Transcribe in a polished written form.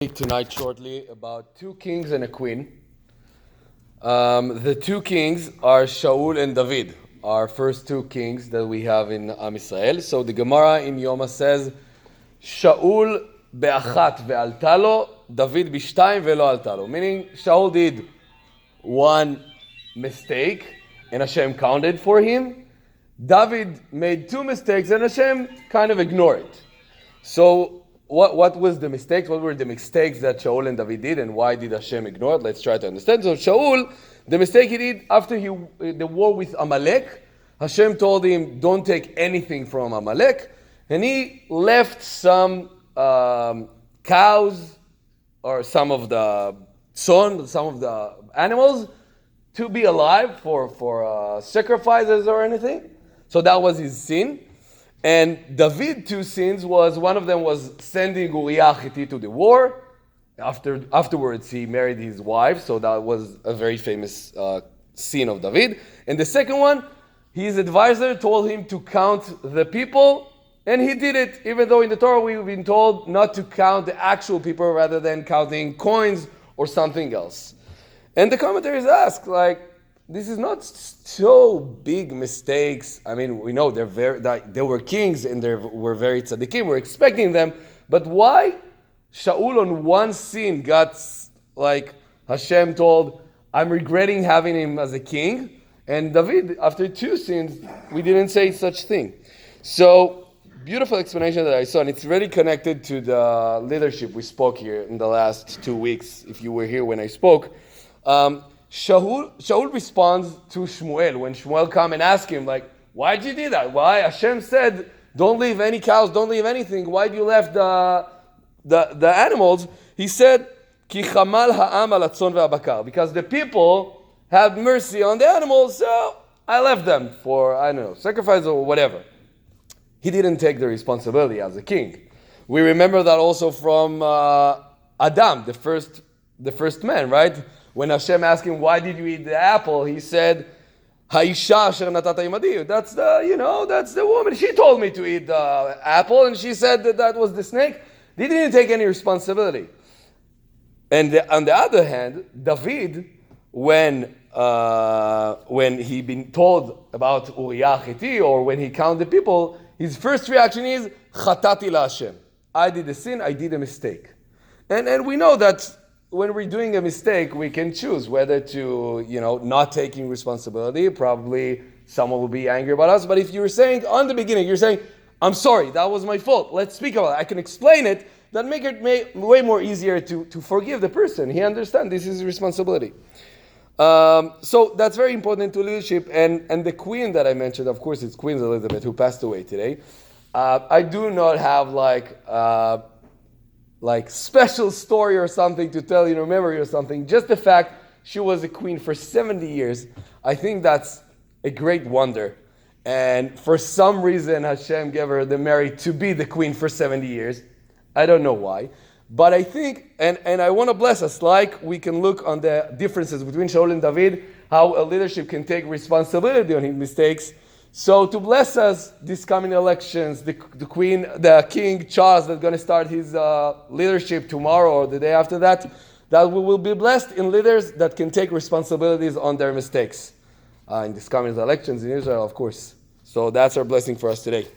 Tonight shortly about two kings and a queen. The two kings are Shaul and David, our first two kings that we have in Am Yisrael. So the Gemara in Yoma says, Shaul be'achat ve'alta lo, David b'shtayim ve'lo alta lo. Meaning Shaul did one mistake and Hashem counted for him. David made two mistakes and Hashem kind of ignored it. So what was the mistakes? What were the mistakes that Shaul and David did, and why did Hashem ignore it? Let's try to understand. So Shaul, the mistake he did after the war with Amalek, Hashem told him, don't take anything from Amalek, and he left some cows or some of the some of the animals to be alive for sacrifices or anything. So that was his sin. And David, two sins was, one of them was sending Uriah Hittite to the war. Afterwards, he married his wife, so that was a very famous sin of David. And the second one, his advisor told him to count the people, and he did it, even though in the Torah we've been told not to count the actual people rather than counting coins or something else. And the commentaries ask, this is not so big mistakes. I mean, we know they were kings and they were very tzaddikim. We're expecting them. But why Shaul on one sin got, Hashem told, I'm regretting having him as a king. And David, after two sins, we didn't say such thing. So, beautiful explanation that I saw. And it's really connected to the leadership we spoke here in the last 2 weeks, if you were here when I spoke. Shaul responds to Shmuel when Shmuel come and ask him, why did you do that? Why? Hashem said, don't leave any cows, don't leave anything. Why did you left the animals? He said, Ki chamal ha'am al hatzon ve'abakar. Because the people had mercy on the animals, so I left them for, sacrifice or whatever. He didn't take the responsibility as a king. We remember that also from Adam, the first man, right? When Hashem asked him, why did you eat the apple? He said, Ha'isha asher natata imadi. That's the woman. She told me to eat the apple, and she said that was the snake. They didn't take any responsibility. And on the other hand, David, when he been told about Uriah Hittite, or when he counted the people, his first reaction is, Chatati la Hashem. I did a sin, I did a mistake. And we know that when we're doing a mistake, we can choose whether to, not taking responsibility. Probably someone will be angry about us. But if you're saying, on the beginning, you're saying, I'm sorry, that was my fault. Let's speak about it. I can explain it. That make it way more easier to forgive the person. He understands this is his responsibility. So that's very important to leadership. And the queen that I mentioned, of course, it's Queen Elizabeth, who passed away today. I do not have special story or something to tell, memory or something. Just the fact she was a queen for 70 years, I think that's a great wonder. And for some reason, Hashem gave her the merit to be the queen for 70 years. I don't know why. But I think, and I want to bless us, we can look on the differences between Shaul and David, how a leadership can take responsibility on his mistakes. So to bless us, these coming elections, the King Charles that's going to start his leadership tomorrow or the day after that we will be blessed in leaders that can take responsibilities on their mistakes in these coming elections in Israel, of course. So that's our blessing for us today.